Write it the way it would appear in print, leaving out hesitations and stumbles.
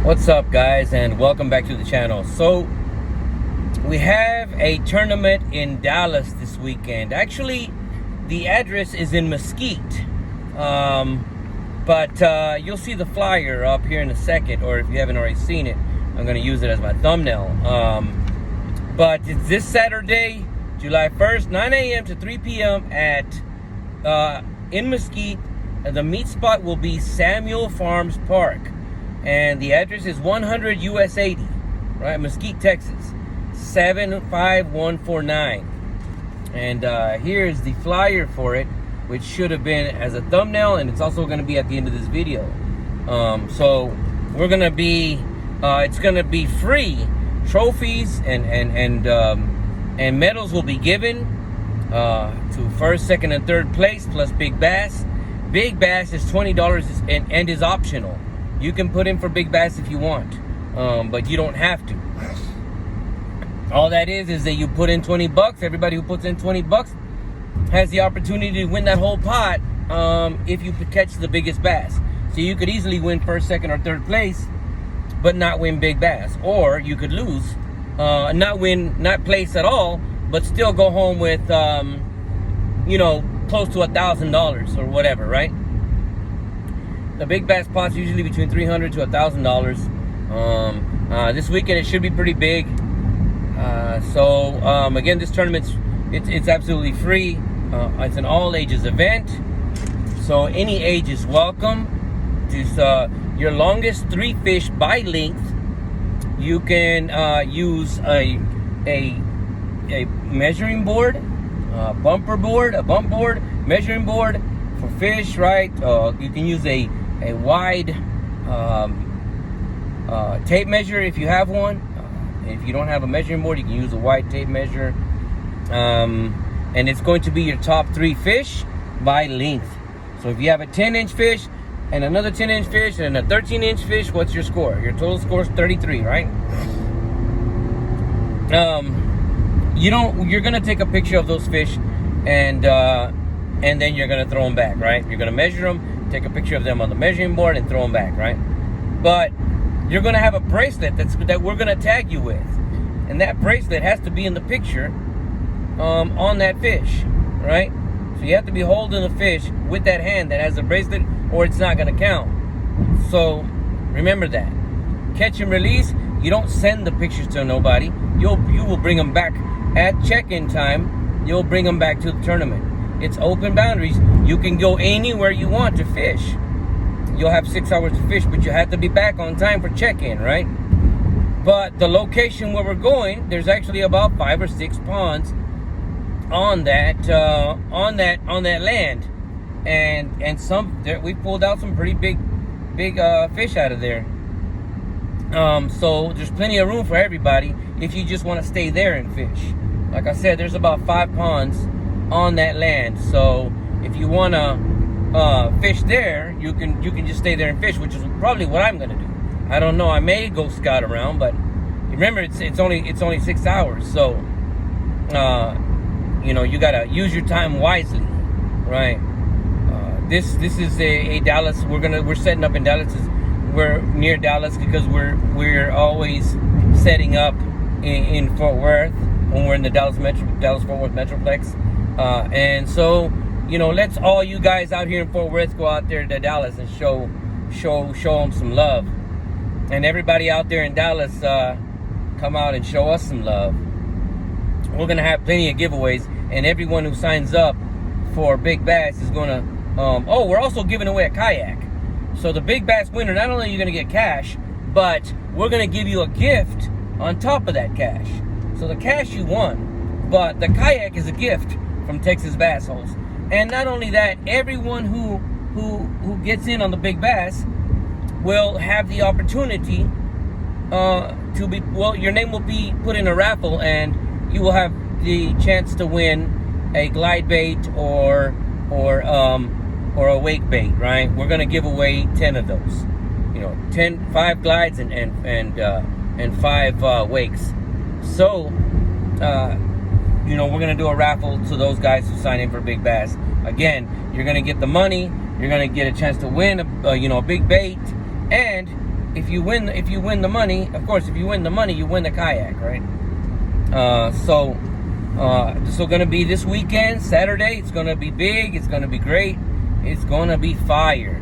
What's up, guys, and welcome back to the channel. So we have a tournament in Dallas this weekend. Actually, the address is in Mesquite, but you'll see the flyer up here in a second, or if you haven't already seen it, I'm going to use it as my thumbnail. But it's this Saturday, July 1st, 9 a.m. to 3 p.m. at in Mesquite. The meet spot will be Samuel Farms Park, and the address is 100 US 80, right? Mesquite, Texas, 75149. And here's the flyer for it, which should have been as a thumbnail, and it's also going to be at the end of this video. So we're going to be, it's going to be free. Trophies and medals will be given to first, second, and third place, plus big bass. Big bass is $20 and is optional. You can put in for big bass if you want, but you don't have to. All that is that you put in 20 bucks. Everybody who puts in 20 bucks has the opportunity to win that whole pot if you could catch the biggest bass. So you could easily win first, second, or third place, but not win big bass. Or you could lose, not place at all, but still go home with, close to $1,000 or whatever, right? The big bass pot's usually between $300 to $1,000. This weekend it should be pretty big. Again, this tournament's it's absolutely free. It's an all ages event, so any age is welcome. Just your longest 3 fish by length. You can use a measuring board, a bump board, measuring board for fish, right? You can use a wide tape measure if you have one. If you don't have a measuring board, you can use a wide tape measure. And it's going to be your top 3 fish by length. So if you have a 10-inch fish and another 10-inch fish and a 13-inch fish, what's your score? Your total score is 33, right? You're gonna take a picture of those fish, and then you're gonna throw them back, right? You're gonna measure them, take a picture of them on the measuring board, and throw them back, right? But you're gonna have a bracelet that we're gonna tag you with, and that bracelet has to be in the picture on that fish, right? So you have to be holding the fish with that hand that has the bracelet, or it's not gonna count. So remember that. Catch and release. You don't send the pictures to nobody. You will bring them back at check-in time. You'll bring them back to the tournament. It's open boundaries. You can go anywhere you want to fish. You'll have 6 hours to fish, but you have to be back on time for check-in, right? But the location where we're going, there's actually about 5 or 6 ponds on that land, and we pulled out some pretty big fish out of there. So there's plenty of room for everybody if you just want to stay there and fish. Like I said, there's about 5 ponds on that land. So if you want to fish there, you can just stay there and fish, which is probably what I'm gonna do. I don't know. I may go scout around, but remember, it's only 6 hours. So you gotta use your time wisely, right? This is a Dallas. We're setting up in Dallas. We're near Dallas because we're always setting up in Fort Worth when we're in the Dallas Fort Worth Metroplex, and so let's all you guys out here in Fort Worth go out there to Dallas and show them some love, and everybody out there in Dallas come out and show us some love. We're gonna have plenty of giveaways, and everyone who signs up for Big Bass is gonna. We're also giving away a kayak. So the Big Bass winner, not only are you going to get cash, but we're going to give you a gift on top of that cash. So the cash you won, but the kayak is a gift from Texas Bass Holes. And not only that, everyone who gets in on the Big Bass will have the opportunity your name will be put in a raffle, and you will have the chance to win a glide bait or a wake bait, right? We're gonna give away 10 of those. 5 glides and 5 wakes. So we're gonna do a raffle to those guys who sign in for Big Bass. Again, you're gonna get the money. You're gonna get a chance to win a big bait, and if you win the money, of course, if you win the money, you win the kayak, right? So gonna be this weekend, Saturday. It's gonna be big. It's gonna be great. It's gonna be fire.